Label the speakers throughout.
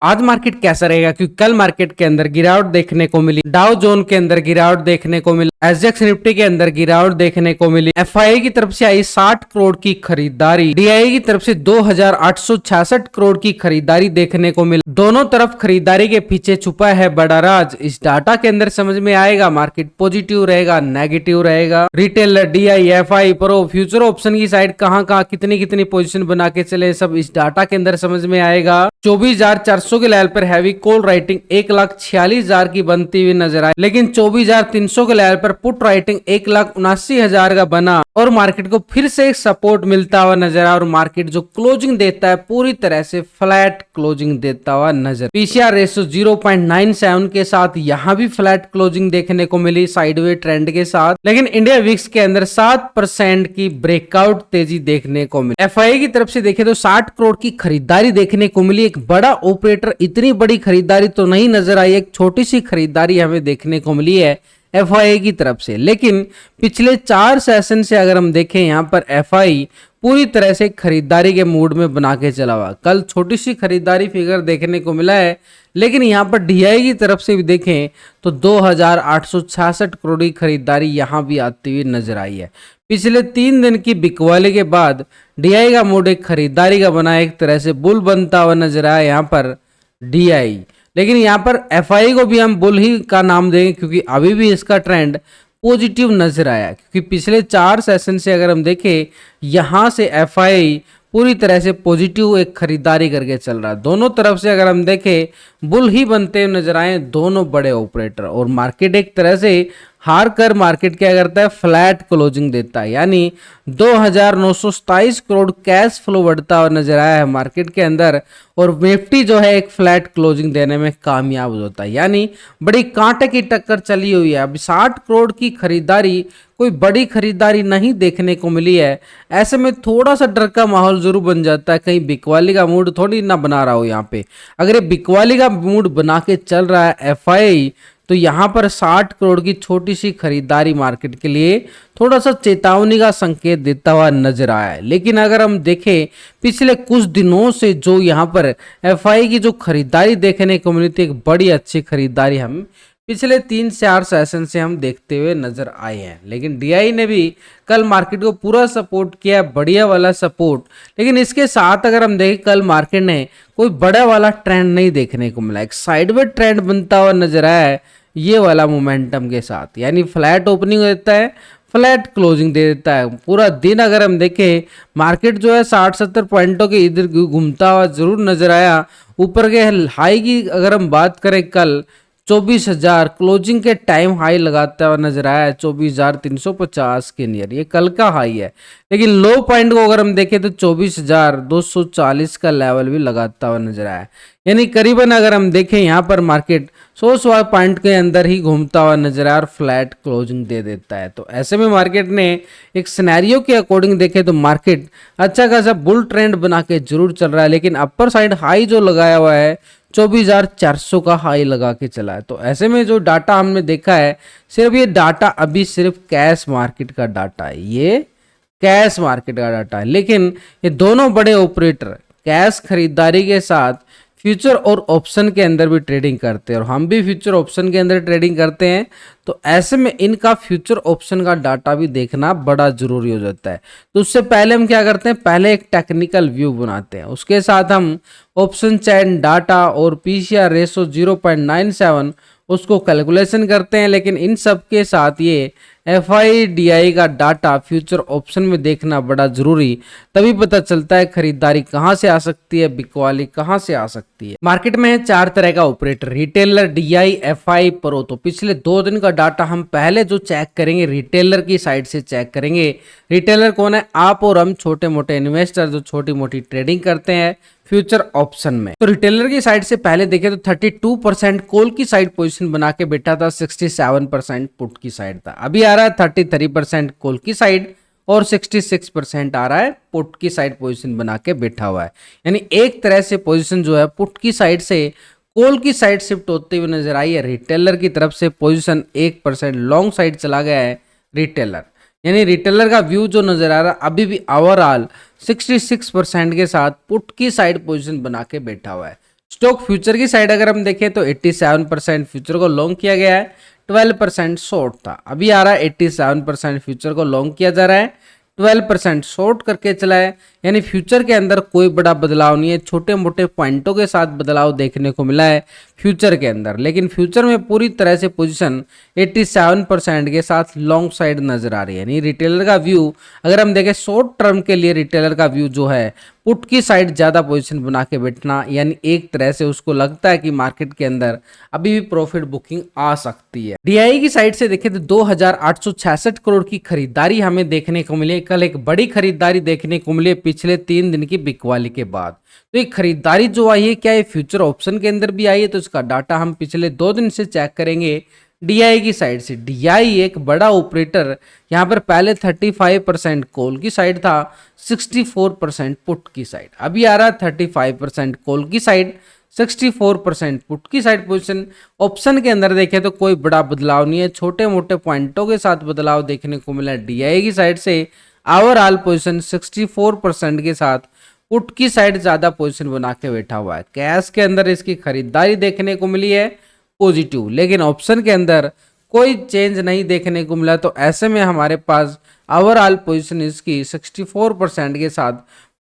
Speaker 1: आज मार्केट कैसा रहेगा, क्योंकि कल मार्केट के अंदर गिरावट देखने को मिली। डाउ जोन के अंदर गिरावट देखने को मिली, एसजेएक्स निफ्टी के अंदर गिरावट देखने को मिली। एफआईआई की तरफ से आई 60 करोड़ की खरीदारी, डीआईआई की तरफ से 2866 करोड़ की खरीदारी देखने को मिली। दोनों तरफ खरीदारी के पीछे छुपा है बड़ा राज। इस डाटा के अंदर समझ में आएगा मार्केट पॉजिटिव रहेगा, नेगेटिव रहेगा। Retailer, DI, FI, pro, future option की साइड कहां कहां कितनी कितनी पोजीशन बना के चले, सब इस डाटा के अंदर समझ में आएगा। 24,400 के लेवल पर हैवी कॉल राइटिंग 1,46,000 की बनती हुई नजर आई, लेकिन 24,300 के लेवल पर पुट राइटिंग 1,79,000 का बना और मार्केट को फिर से एक सपोर्ट मिलता हुआ नजर आया। और मार्केट जो क्लोजिंग देता है पूरी तरह से फ्लैट क्लोजिंग देता हुआ नजर। पीसीआर रेशो 0.97 के साथ यहां भी फ्लैट क्लोजिंग देखने को मिली साइडवे ट्रेंड के साथ, लेकिन इंडिया विक्स के अंदर 7% की ब्रेकआउट तेजी देखने को मिली। एफआईआई की तरफ से देखें तो 60 करोड़ की खरीदारी देखने को मिली। एक बड़ा ऑपरेटर, इतनी बड़ी खरीदारी तो नहीं नजर आई, एक छोटी सी खरीदारी हमें देखने को मिली है एफआईआई की तरफ से। लेकिन पिछले 4 सेशन से अगर हम देखें, यहां पर एफआई पूरी तरह से खरीदारी के मूड में बना के चला हुआ। कल छोटी सी खरीदारी फिगर देखने को मिला है, लेकिन यहां पर डीआई की तरफ से भी देखें तो 2,866 करोड़ की खरीदारी यहां भी आती हुई नजर आई है। पिछले 3 दिन की बिकवाली के बाद डीआई का मूड एक खरीदारी का बना, एक तरह से बुल बनता हुआ नजर आया यहां पर डीआई। लेकिन यहाँ पर एफआई को भी हम बुल ही का नाम देंगे, क्योंकि अभी भी इसका ट्रेंड पॉजिटिव नजर आया। क्योंकि पिछले 4 सेशन से अगर हम देखें, यहाँ से एफआई पूरी तरह से पॉजिटिव एक खरीदारी करके चल रहा है। दोनों तरफ से अगर हम देखें बुल ही बनते हुए नजर आए दोनों बड़े ऑपरेटर। और मार्केट एक तरह से हार कर मार्केट क्या करता है, फ्लैट क्लोजिंग देता है, यानी 2,927 करोड़ कैश फ्लो बढ़ता हुआ नजर आया है मार्केट के अंदर। और निफ्टी जो है एक फ्लैट क्लोजिंग देने में कामयाब होता है, यानी बड़ी कांटे की टक्कर चली हुई है। अब 60 करोड़ की खरीदारी कोई बड़ी खरीदारी नहीं देखने को मिली है। ऐसे में थोड़ा सा डर का माहौल जरूर बन जाता है, कहीं बिकवाली का मूड थोड़ी ना बना रहा हो यहाँ पे। अगर ये बिकवाली का मूड बना के चल रहा है एफआई, तो यहाँ पर 60 करोड़ की छोटी सी खरीदारी मार्केट के लिए थोड़ा सा चेतावनी का संकेत देता हुआ नजर आया है। लेकिन अगर हम देखें पिछले कुछ दिनों से जो यहाँ पर एफआई की जो खरीदारी देखने को मिली थी, एक बड़ी अच्छी खरीदारी हम पिछले 3 से 4 सेशन से हम देखते हुए नजर आए हैं। लेकिन डीआई ने भी कल मार्केट को पूरा सपोर्ट किया, बढ़िया वाला सपोर्ट। लेकिन इसके साथ अगर हम देखें, कल मार्केट ने कोई बड़ा वाला ट्रेंड नहीं देखने को मिला, एक साइडवे ट्रेंड बनता हुआ नजर आया है ये वाला मोमेंटम के साथ, यानी फ्लैट ओपनिंग देता है, फ्लैट क्लोजिंग दे देता है। पूरा दिन अगर हम देखें मार्केट जो है 60-70 पॉइंटों के इधर घूमता हुआ जरूर नजर आया। ऊपर के हाई की अगर हम बात करें, कल 24,000 क्लोजिंग के टाइम हाई लगाता हुआ नजर आया है, 24,350 के नियर, ये कल का हाई है। लेकिन लो पॉइंट को अगर हम देखें तो 24,240 का लेवल भी लगाता हुआ नजर आया है। यानी करीबन अगर हम देखें यहाँ पर मार्केट 100 पॉइंट के अंदर ही घूमता हुआ नजर आया और फ्लैट क्लोजिंग दे देता है। तो ऐसे में मार्केट ने एक सिनेरियो के अकॉर्डिंग देखे तो मार्केट अच्छा खासा बुल ट्रेंड बना के जरूर चल रहा है। लेकिन अपर साइड हाई जो लगाया हुआ है 24,400 का हाई लगा के चला है। तो ऐसे में जो डाटा हमने देखा है, सिर्फ ये डाटा अभी सिर्फ कैश मार्केट का डाटा है, ये कैश मार्केट का डाटा है। लेकिन ये दोनों बड़े ऑपरेटर कैश खरीदारी के साथ फ्यूचर और ऑप्शन के अंदर भी ट्रेडिंग करते हैं, और हम भी फ्यूचर ऑप्शन के अंदर ट्रेडिंग करते हैं। तो ऐसे में इनका फ्यूचर ऑप्शन का डाटा भी देखना बड़ा जरूरी हो जाता है। तो उससे पहले हम क्या करते हैं, पहले एक टेक्निकल व्यू बनाते हैं, उसके साथ हम ऑप्शन चैन डाटा और पीसीआर रेशो 0.97 उसको कैलकुलेशन करते हैं। लेकिन इन सब के साथ ये एफआई डीआई का डाटा फ्यूचर ऑप्शन में देखना बड़ा जरूरी, तभी पता चलता है खरीदारी कहां से आ सकती है, बिकवाली कहां से आ सकती है। मार्केट में है 4 तरह का operator, retailer, DI, FI, pro. तो पिछले 2 दिन का डाटा हम पहले जो चेक करेंगे रिटेलर की साइड से चेक करेंगे। रिटेलर कौन है, आप और हम छोटे मोटे इन्वेस्टर जो छोटी मोटी ट्रेडिंग करते हैं फ्यूचर ऑप्शन में। तो रिटेलर की साइड से पहले देखें तो 32% कॉल की साइड पोजीशन बना के बैठा था, 67% पुट की साइड था। अभी आ रहा है 33% कॉल की साइड और 66% आ रहा है पुट की साइड पोजीशन बना के बैठा हुआ है। यानी एक तरह से पोजीशन जो है पुट की साइड से कॉल की साइड शिफ्ट होते हुए नजर आई है। रिटेलर की तरफ से पोजीशन 1% लॉन्ग साइड चला गया है रिटेलर, यानी रिटेलर का व्यू जो नजर आ रहा है अभी भी ओवरऑल 66% के साथ पुट की साइड पोजीशन बना के बैठा हुआ है। स्टॉक फ्यूचर की साइड अगर हम देखें तो 87% फ्यूचर को लॉन्ग किया गया है, 12% शॉर्ट था। अभी आ रहा है 87% फ्यूचर को लॉन्ग किया जा रहा है, 12% शॉर्ट करके चला है। यानी फ्यूचर के अंदर कोई बड़ा बदलाव नहीं है, छोटे मोटे पॉइंटों के साथ बदलाव देखने को मिला है फ्यूचर के अंदर, लेकिन फ्यूचर में पूरी तरह से पोजीशन 87% के साथ लॉन्ग साइड नजर आ रही है। यानी रिटेलर का व्यू अगर हम देखें शॉर्ट टर्म के लिए, रिटेलर का व्यू जो है पुट की साइड ज्यादा पोजीशन बना के बैठना, यानी एक तरह से उसको लगता है कि मार्केट के अंदर अभी भी प्रॉफिट बुकिंग आ सकती है। डीआई की साइड से देखें तो 2866 करोड़ की खरीदारी हमें देखने को मिली। कल एक बड़ी खरीदारी देखने को मिली पिछले 3 दिन की बिकवाली के बाद। तो ये खरीदारी जो आई है, क्या ये फ्यूचर ऑप्शन के अंदर भी आई है? तो इसका डाटा हम पिछले 2 दिन से चेक करेंगे। डीआई की साइड से, डीआई एक बड़ा ऑपरेटर, यहाँ पर पहले 35% कॉल की साइड था, 64% पुट की साइड। अभी आ रहा है 35% कॉल की साइड, 64% पुट की साइड पोजीशन। ऑप्शन के अंदर देखें तो कोई बड़ा बदलाव नहीं है, छोटे मोटे पॉइंटों के साथ बदलाव देखने को मिला डीआई की साइड से। ओवरऑल पोजीशन 64% के साथ पुट की साइड ज्यादा पोजीशन बना के बैठा हुआ है। कैश के अंदर इसकी खरीदारी देखने को मिली है पॉजिटिव, लेकिन ऑप्शन के अंदर कोई चेंज नहीं देखने को मिला। तो ऐसे में हमारे पास ओवरऑल पोजीशन इसकी 64% के साथ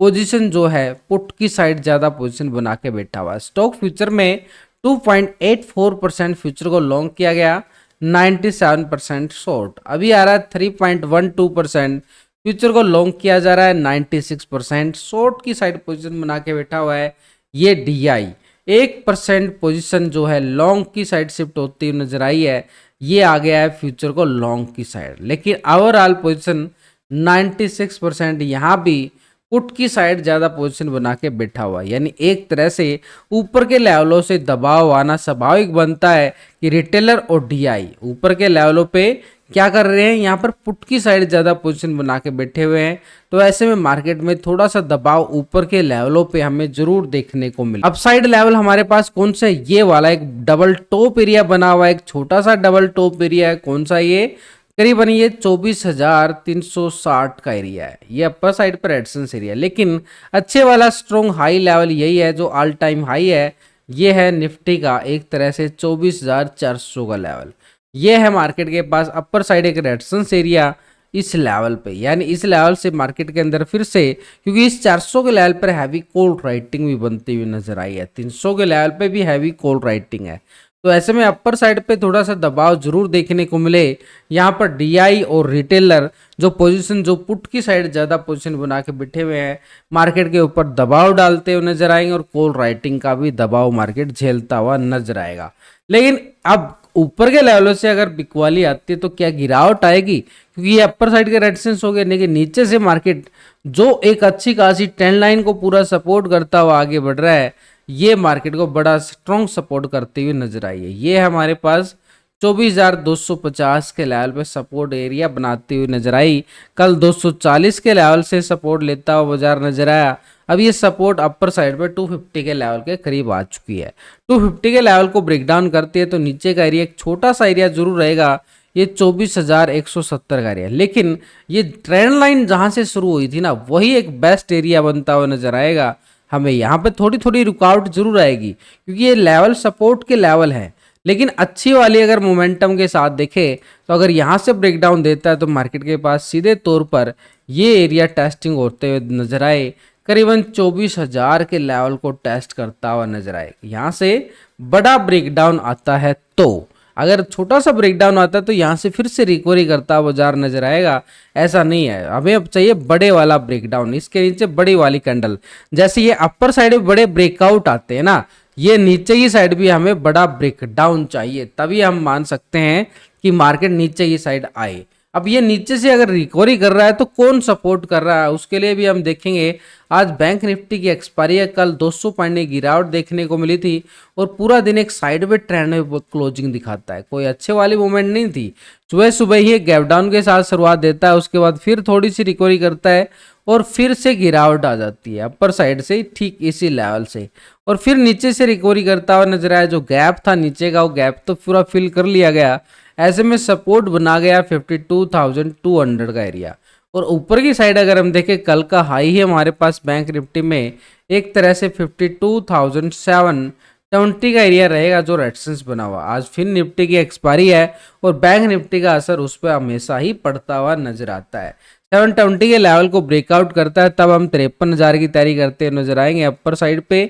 Speaker 1: पोजीशन जो है पुट की साइड ज्यादा पोजीशन बना के बैठा हुआ है। स्टॉक फ्यूचर में 2.84% फ्यूचर को लॉन्ग किया गया, 97% शॉर्ट। अभी आ रहा है 3.12% फ्यूचर को लॉन्ग किया जा रहा है, 96% शॉर्ट की साइड पोजीशन बना के बैठा हुआ है। ये डीआई 1% पोजीशन जो है लॉन्ग की साइड शिफ्ट होती हुई नजर आई है, ये आ गया है फ्यूचर को लॉन्ग की साइड। लेकिन ओवरऑल पोजीशन 96% यहाँ भी पुट की साइड ज्यादा पोजीशन बना के बैठा हुआ है। यानी एक तरह से ऊपर के लेवलों से दबाव आना स्वाभाविक बनता है कि रिटेलर और डीआई ऊपर के लेवलों पे क्या कर रहे हैं, यहाँ पर पुट की साइड ज्यादा पोजीशन बना के बैठे हुए हैं। तो ऐसे में मार्केट में थोड़ा सा दबाव ऊपर के लेवलों पे हमें जरूर देखने को मिले। अपसाइड लेवल हमारे पास कौन सा है? ये वाला एक डबल टॉप एरिया बना हुआ है, एक छोटा सा डबल टॉप एरिया है। कौन सा? ये करीबन ये 24,360 का एरिया है। ये अपर साइड पर एडसेंस एरिया, लेकिन अच्छे वाला स्ट्रॉन्ग हाई लेवल यही है जो ऑल टाइम हाई है। ये है निफ्टी का एक तरह से 24,400 का लेवल। ये है मार्केट के पास अपर साइड एक रेजिस्टेंस एरिया इस लेवल पे। यानी इस लेवल से मार्केट के अंदर फिर से, क्योंकि इस 400 के लेवल पर हैवी कॉल राइटिंग भी बनती हुई नजर आई है, 300 के लेवल पे भी हैवी कॉल राइटिंग है। तो ऐसे में अपर साइड पे थोड़ा सा दबाव जरूर देखने को मिले। यहाँ पर डीआई और रिटेलर जो पोजीशन, जो पुट की साइड ज्यादा पोजीशन बना के बैठे हुए हैं, मार्केट के ऊपर दबाव डालते हुए नजर आएंगे और कॉल राइटिंग का भी दबाव मार्केट झेलता हुआ नजर आएगा। लेकिन अब ऊपर के लेवलों से अगर बिकवाली आती है तो क्या गिरावट आएगी? क्योंकि ये अपर साइड के रेजिस्टेंस हो गए, लेकिन नीचे से मार्केट जो एक अच्छी खासी ट्रेंड लाइन को पूरा सपोर्ट करता हुआ आगे बढ़ रहा है, ये मार्केट को बड़ा स्ट्रॉन्ग सपोर्ट करते हुए नजर आई है। ये हमारे पास 24,250 के लेवल पे सपोर्ट एरिया बनाती हुई नजर आई। कल 240 के लेवल से सपोर्ट लेता हुआ बाजार नजर आया। अब ये सपोर्ट अपर साइड पे 250 के लेवल के करीब आ चुकी है। 250 के लेवल को ब्रेक डाउन करती है तो नीचे का एरिया एक छोटा सा एरिया जरूर रहेगा, ये 24,170 का एरिया। लेकिन ये ट्रेंड लाइन जहां से शुरू हुई थी ना, वही एक बेस्ट एरिया बनता हुआ नजर आएगा। हमें यहाँ पे थोड़ी थोड़ी रुकावट जरूर आएगी क्योंकि ये लेवल सपोर्ट के लेवल है, लेकिन अच्छी वाली अगर मोमेंटम के साथ देखें तो अगर यहाँ से ब्रेक डाउन देता है तो मार्केट के पास सीधे तौर पर ये एरिया टेस्टिंग होते हुए नजर आए, करीबन 24,000 के लेवल को टेस्ट करता हुआ नजर आए। यहाँ से बड़ा ब्रेक डाउन आता है, तो अगर छोटा सा ब्रेकडाउन आता है तो यहाँ से फिर से रिकवरी करता हुआ बाजार नजर आएगा। ऐसा नहीं है, हमें अब चाहिए बड़े वाला ब्रेकडाउन, इसके नीचे बड़ी वाली कैंडल। जैसे ये अपर साइड में बड़े ब्रेकआउट आते हैं ना, ये नीचे की साइड भी हमें बड़ा ब्रेकडाउन चाहिए, तभी हम मान सकते हैं कि मार्केट नीचे की साइड आए। अब ये नीचे से अगर रिकवरी कर रहा है तो कौन सपोर्ट कर रहा है, उसके लिए भी हम देखेंगे। आज बैंक निफ्टी की एक्सपायरी है, कल 200 पॉइंट की गिरावट देखने को मिली थी और पूरा दिन एक साइडवे ट्रेंड में क्लोजिंग दिखाता है, कोई अच्छे वाली मूवमेंट नहीं थी। सुबह सुबह ही गैप डाउन के साथ शुरुआत देता है, उसके बाद फिर थोड़ी सी रिकवरी करता है और फिर से गिरावट आ जाती है अपर साइड से ठीक इसी लेवल से, और फिर नीचे से रिकवरी करता हुआ नजर आया। जो गैप था नीचे का, वो गैप तो पूरा फिल कर लिया गया। ऐसे में सपोर्ट बना गया 52,200 का एरिया। और ऊपर की साइड अगर हम देखें, कल का हाई है हमारे पास बैंक निफ्टी में एक तरह से 52,720 का एरिया रहेगा जो रेजिस्टेंस बना हुआ। आज फिर निफ्टी की एक्सपायरी है और बैंक निफ्टी का असर उस पर हमेशा ही पड़ता हुआ नजर आता है। 720 के लेवल को ब्रेकआउट करता है तब हम 53,000 की तैयारी करते नजर आएंगे। अपर साइड पे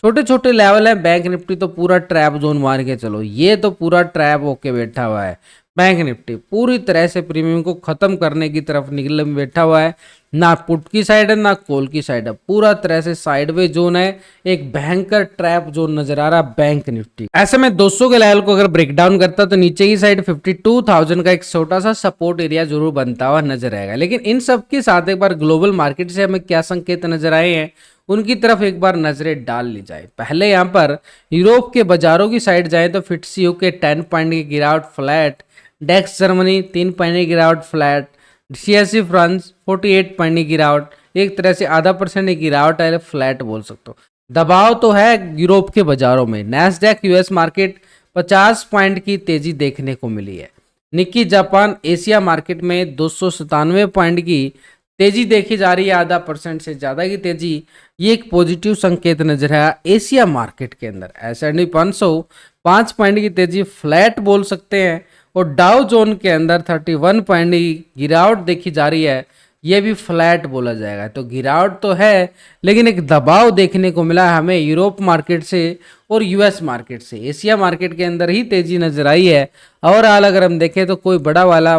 Speaker 1: छोटे छोटे लेवल है। बैंक निफ्टी तो पूरा ट्रैप जोन मार के चलो, ये तो पूरा ट्रैप होके बैठा हुआ है। बैंक निफ्टी पूरी तरह से प्रीमियम को खत्म करने की तरफ निकल में बैठा हुआ है। ना पुट की साइड है ना कॉल की साइड है, पूरा तरह से साइडवे जोन है। एक भयंकर ट्रैप जोन नजर आ रहा है बैंक निफ्टी। ऐसे में 200 के लेवल को अगर ब्रेक डाउन करता तो नीचे की साइड 52,000 का एक छोटा सा सपोर्ट एरिया जरूर बनता हुआ नजर आएगा। लेकिन इन सब के साथ एक बार ग्लोबल मार्केट से हमें क्या संकेत नजर आए हैं उनकी तरफ एक बार नजरें डाल ली जाए। पहले यहाँ पर यूरोप के बाजारों की साइड जाए तो फिट्सी यूके 10 पॉइंट की गिरावट फ्लैट, डेक्स जर्मनी 3 पॉइंट की गिरावट फ्लैट, सीएससी फ्रांस 48 पॉइंट की गिरावट, एक तरह से आधा % की गिरावट है, फ्लैट बोल सकते हो। दबाव तो है यूरोप के बाजारों में। नैस्डैक यूएस मार्केट 50 पॉइंट की तेजी देखने को मिली है। निक्की जापान एशिया मार्केट में 297 पॉइंट की तेजी देखी जा रही है, आधा % से ज्यादा की तेजी। ये एक पॉजिटिव संकेत नजर आया एशिया मार्केट के अंदर। S&P 500 5 पॉइंट की तेजी फ्लैट बोल सकते हैं और डाउ जोन के अंदर 31 पॉइंट की गिरावट देखी जा रही है, ये भी फ्लैट बोला जाएगा। तो गिरावट तो है लेकिन एक दबाव देखने को मिला है हमें यूरोप मार्केट से और यूएस मार्केट से। एशिया मार्केट के अंदर ही तेजी नजर आई है। ओवरऑल अगर हम देखें तो कोई बड़ा वाला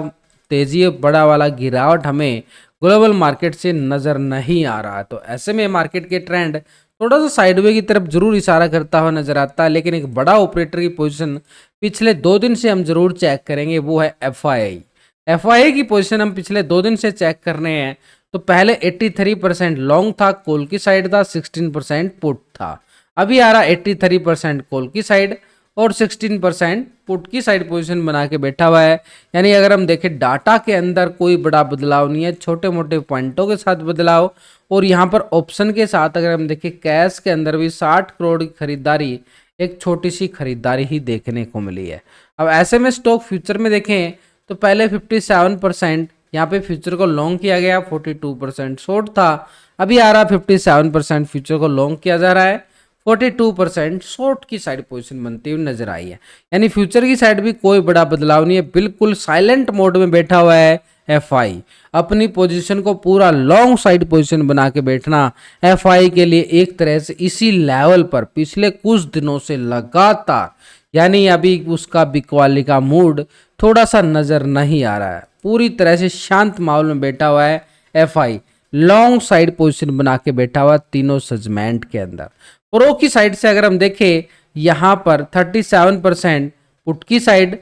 Speaker 1: तेजी बड़ा वाला गिरावट हमें ग्लोबल मार्केट से नजर नहीं आ रहा। तो ऐसे में मार्केट के ट्रेंड थोड़ा सा साइडवे की तरफ जरूर इशारा करता हुआ नजर आता है। लेकिन एक बड़ा ऑपरेटर की पोजीशन पिछले 2 दिन से हम जरूर चेक करेंगे, वो है एफआईआई की पोजीशन हम पिछले 2 दिन से चेक कर रहे हैं। तो पहले 83% लॉन्ग था, कॉल की साइड था, 16% पुट था। अभी आ रहा 83% कॉल की साइड और 16% पुट की साइड पोजीशन बना के बैठा हुआ है। यानी अगर हम देखें डाटा के अंदर कोई बड़ा बदलाव नहीं है, छोटे मोटे पॉइंटों के साथ बदलाव। और यहाँ पर ऑप्शन के साथ अगर हम देखें कैश के अंदर भी 60 करोड़ की खरीदारी, एक छोटी सी खरीदारी ही देखने को मिली है। अब ऐसे में स्टॉक फ्यूचर में देखें तो पहले 57% यहाँ पे फ्यूचर को लॉन्ग किया गया, 42% शॉर्ट था। अभी आ रहा 57% फ्यूचर को लॉन्ग किया जा रहा है, 42% शॉर्ट की साइड पोजीशन बनती हुई नजर आई है। यानी फ्यूचर की साइड भी कोई बड़ा बदलाव नहीं है, बिल्कुल साइलेंट मोड में बैठा हुआ है एफआई। अपनी पोजीशन को पूरा लॉन्ग साइड पोजीशन बना के बैठना एफआई के लिए एक तरह से इसी लेवल पर पिछले कुछ दिनों से लगातार, यानी अभी उसका बिकवाली का मूड थोड़ा सा नजर नहीं आ रहा है। पूरी तरह से शांत माहौल में बैठा हुआ है एफआई, लॉन्ग साइड पोजीशन बना के बैठा हुआ तीनों सेगमेंट के अंदर। प्रो की साइड से अगर हम देखें यहां पर 37% पुट की साइड,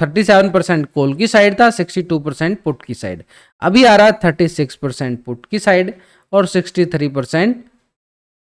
Speaker 1: 37% कॉल की साइड था, 62% पुट की साइड। अभी आ रहा 36% पुट की साइड और 63%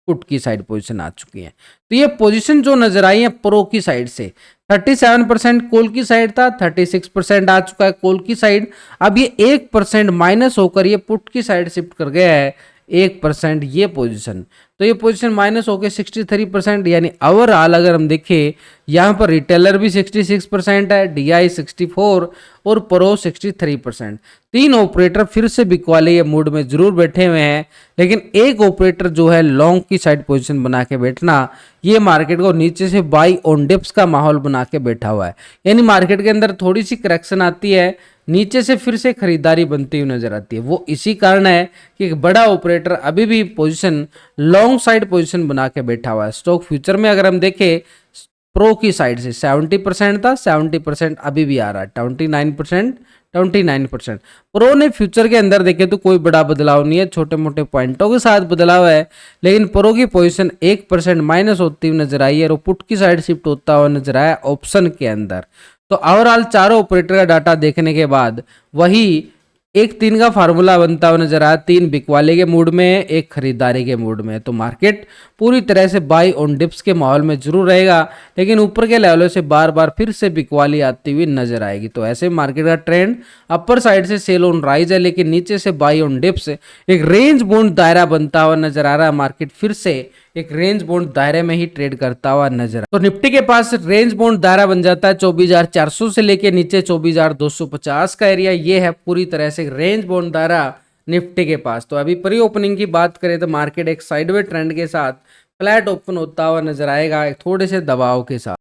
Speaker 1: पुट की साइड पोजीशन आ चुकी है। तो ये पोजीशन जो नजर आई है प्रो की साइड से, 37% कॉल की साइड था, 36% आ चुका है कॉल की साइड। अब ये 1% माइनस होकर ये पुट की साइड शिफ्ट कर गया है 1% ये पोजीशन। तो ये पोजीशन माइनस होकर 63%, यानी ओवरऑल अगर हम देखें यहाँ पर रिटेलर भी 66% है, डीआई 64 और प्रो 63%। 3 ऑपरेटर फिर से बिकवाले ये मूड में जरूर बैठे हुए हैं। लेकिन एक ऑपरेटर जो है लॉन्ग की साइड पोजीशन बना के बैठना, ये मार्केट को नीचे से बाई ऑन डिप्स का माहौल बना के बैठा हुआ है। यानी मार्केट के अंदर थोड़ी सी करेक्शन आती है, नीचे से फिर से खरीदारी बनती हुई नजर आती है। वो इसी कारण है कि एक बड़ा ऑपरेटर अभी भी पोजीशन लॉन्ग साइड पोजीशन बना के बैठा हुआ है। स्टॉक फ्यूचर में अगर हम देखें प्रो की साइड से 70% था, 70% अभी भी आ रहा है, 29% प्रो ने फ्यूचर के अंदर देखे तो कोई बड़ा बदलाव नहीं है, छोटे मोटे पॉइंटों के साथ बदलाव है। लेकिन प्रो की पोजीशन 1% माइनस होती हुई नजर आई है और पुट की साइड शिफ्ट होता हुआ नजर आया ऑप्शन के अंदर। तो ओवरऑल चारों ऑपरेटर का डाटा देखने के बाद वही 1-3 का फार्मूला बनता हुआ नजर आया। 3 बिकवाले के मूड में है, 1 खरीदारी के मूड में है। तो मार्केट पूरी तरह से बाई ऑन डिप्स के माहौल में जरूर रहेगा, लेकिन ऊपर के लेवलों से बार बार फिर से बिकवाली आती हुई नजर आएगी। तो ऐसे मार्केट का ट्रेंड अपर साइड से सेल ऑन राइज है, लेकिन नीचे से बाई ऑन डिप्स एक रेंज बाउंड दायरा बनता हुआ नजर आ रहा है। मार्केट फिर से एक रेंज बाउंड दायरे में ही ट्रेड करता हुआ नजर। तो निफ्टी के पास रेंज बाउंड दायरा बन जाता है 24,400 से लेके नीचे 24,250 का एरिया। ये है पूरी तरह से रेंज बाउंड दायरा निफ्टी के पास। तो अभी प्री ओपनिंग की बात करें तो मार्केट एक साइडवे ट्रेंड के साथ फ्लैट ओपन होता हुआ नजर आएगा, थोड़े से दबाव के साथ।